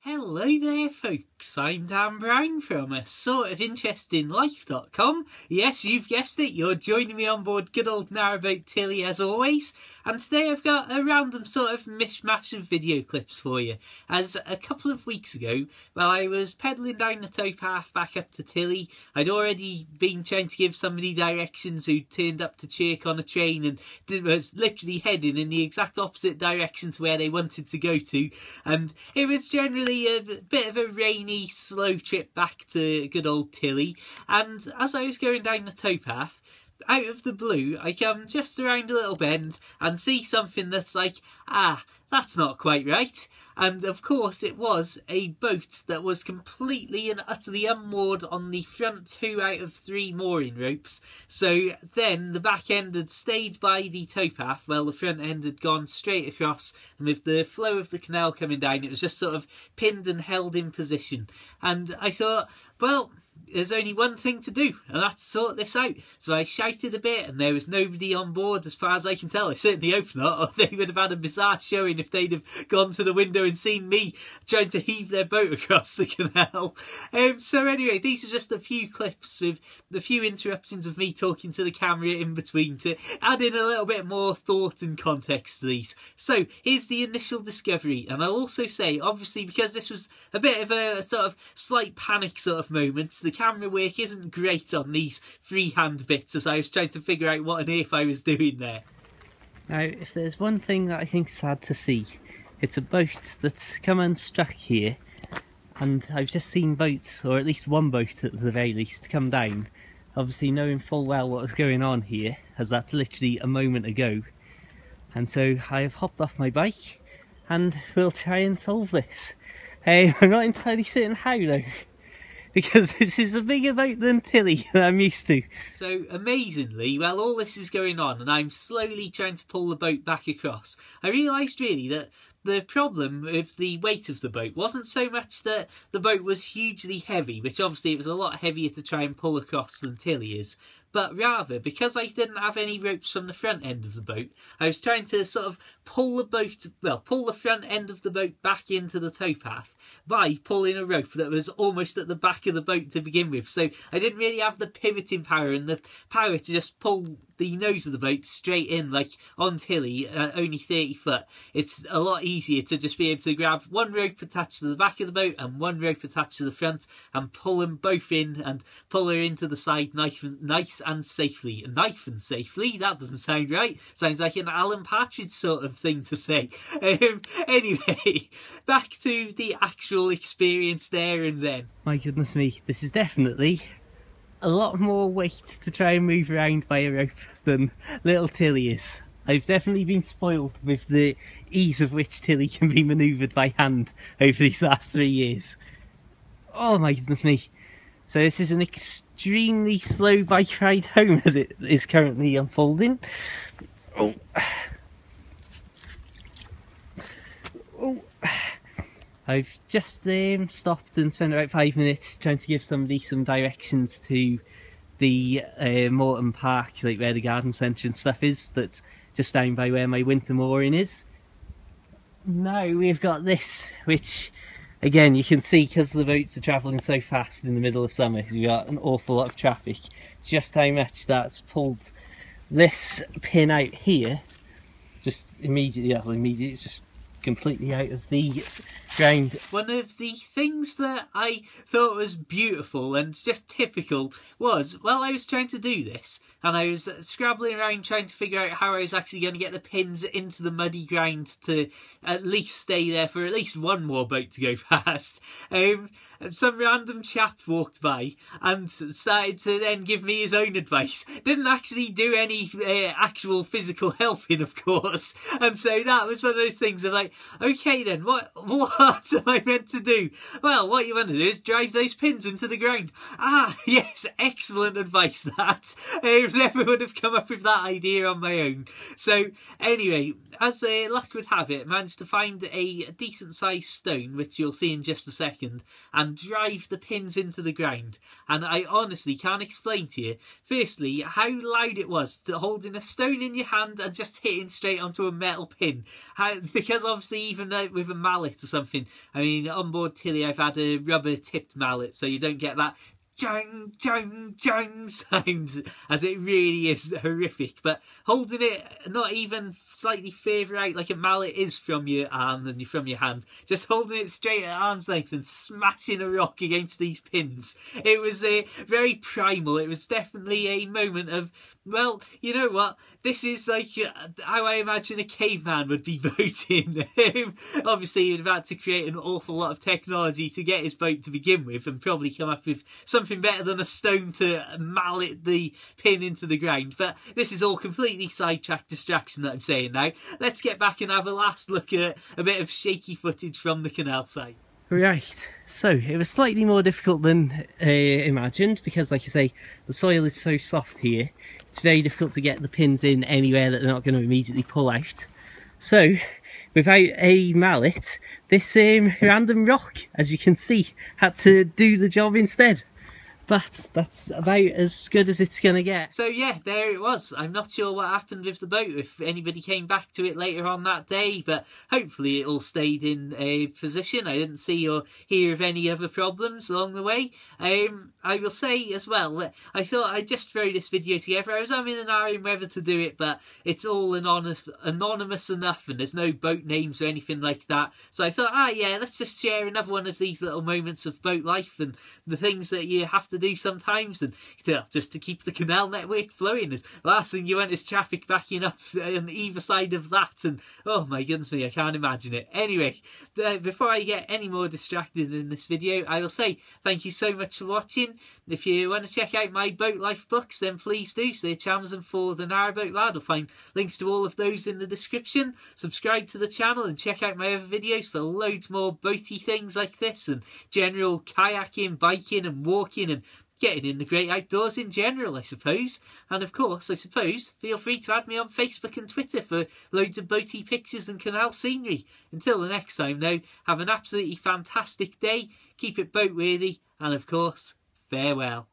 Hello there folks, I'm Dan Brown from a sort of interesting life.com. Yes, you've guessed it, you're joining me on board good old Narrowboat Tilly as always, and today I've got a random sort of mishmash of video clips for you. As a couple of weeks ago, while I was pedalling down the towpath back up to Tilly, I'd already been trying to give somebody directions who turned up to Chirk on a train and was literally heading in the exact opposite direction to where they wanted to go to, and it was generally a bit of a rainy, slow trip back to good old Tilly. And as I was going down the towpath, out of the blue, I come just around a little bend and see something that's like, that's not quite right. And of course it was a boat that was completely and utterly unmoored on the front 2 out of 3 mooring ropes. So then the back end had stayed by the towpath while the front end had gone straight across, and with the flow of the canal coming down it was just sort of pinned and held in position. And I thought, well, there's only one thing to do, and that's sort this out. So I shouted a bit, and there was nobody on board as far as I can tell. I certainly hope not, or they would have had a bizarre showing if they'd have gone to the window and seen me trying to heave their boat across the canal. So anyway, these are just a few clips with the few interruptions of me talking to the camera in between to add in a little bit more thought and context to these. So here's the initial discovery, and I'll also say, obviously, because this was a bit of a sort of slight panic sort of moment, the camera work isn't great on these freehand bits as I was trying to figure out what on earth I was doing there. Now, if there's one thing that I think's sad to see, it's a boat that's come unstuck here, and I've just seen boats, or at least one boat at the very least, come down, obviously knowing full well what was going on here, as that's literally a moment ago. And so I have hopped off my bike and we'll try and solve this. I'm not entirely certain how though, because this is a bigger boat than Tilly that I'm used to. So amazingly, while all this is going on and I'm slowly trying to pull the boat back across, I realised really that the problem with the weight of the boat wasn't so much that the boat was hugely heavy, which obviously it was a lot heavier to try and pull across than Tilly is, but rather because I didn't have any ropes from the front end of the boat, I was trying to sort of pull the front end of the boat back into the towpath by pulling a rope that was almost at the back of the boat to begin with. So I didn't really have the pivoting power and the power to just pull the nose of the boat straight in, like on Tilly, only 30 foot. It's a lot easier to just be able to grab one rope attached to the back of the boat and one rope attached to the front and pull them both in and pull her into the side nice and safely. Knife and safely? That doesn't sound right. Sounds like an Alan Partridge sort of thing to say. Anyway, back to the actual experience there and then. My goodness me, this is definitely a lot more weight to try and move around by a rope than little Tilly is. I've definitely been spoiled with the ease of which Tilly can be manoeuvred by hand over these last 3 years. Oh my goodness me. So this is an extremely slow bike ride home as it is currently unfolding. Oh. I've just stopped and spent about 5 minutes trying to give somebody some directions to the Morton Park, like where the garden centre and stuff is, that's just down by where my winter mooring is. Now we've got this, which again you can see because the boats are travelling so fast in the middle of summer, because we've got an awful lot of traffic, just how much that's pulled this pin out here, just immediately, it's just completely out of the ground. One of the things that I thought was beautiful and just typical was, while I was trying to do this and I was scrabbling around trying to figure out how I was actually going to get the pins into the muddy ground to at least stay there for at least one more boat to go past, some random chap walked by and started to then give me his own advice. Didn't actually do any actual physical helping, of course, and so that was one of those things of like, okay then, what am I meant to do? Well, what you want to do is drive those pins into the ground. Ah, yes, excellent advice that. I never would have come up with that idea on my own. So anyway, as luck would have it, managed to find a decent sized stone, which you'll see in just a second, and drive the pins into the ground. And I honestly can't explain to you, firstly, how loud it was to holding a stone in your hand and just hitting straight onto a metal pin. Because obviously obviously even with a mallet or something. I mean, on board Tilly I've had a rubber tipped mallet, so you don't get that jang, jang, jang sound, as it really is horrific. But holding it not even slightly further out like a mallet is from your arm and from your hand, just holding it straight at arm's length and smashing a rock against these pins, it was very primal. It was definitely a moment of, well, you know what, this is like how I imagine a caveman would be boating. Obviously he'd have had to create an awful lot of technology to get his boat to begin with, and probably come up with something better than a stone to mallet the pin into the ground. But this is all completely sidetracked distraction that I'm saying now. Let's get back and have a last look at a bit of shaky footage from the canal side. Right, so it was slightly more difficult than imagined, because like you say, the soil is so soft here, it's very difficult to get the pins in anywhere that they're not going to immediately pull out. So without a mallet, this random rock, as you can see, had to do the job instead. But that's about as good as it's going to get. So yeah, there it was. I'm not sure what happened with the boat, if anybody came back to it later on that day, but hopefully it all stayed in a position. I didn't see or hear of any other problems along the way. I will say as well that I thought I'd just throw this video together. I was having an iron whether to do it, but it's all anonymous enough, and there's no boat names or anything like that. So I thought, yeah, let's just share another one of these little moments of boat life and the things that you have to do sometimes, and just to keep the canal network flowing. The last thing you want is traffic backing up on either side of that, and oh my goodness me, I can't imagine it. Anyway, before I get any more distracted in this video, I will say thank you so much for watching. If you want to check out my boat life books, then please do. Search Amazon for The Narrowboat Lad. You'll find links to all of those in the description. Subscribe to the channel and check out my other videos for loads more boaty things like this, and general kayaking, biking and walking, and getting in the great outdoors in general, I suppose. And of course, I suppose, feel free to add me on Facebook and Twitter for loads of boaty pictures and canal scenery. Until the next time though, have an absolutely fantastic day, keep it boat worthy, and of course, farewell.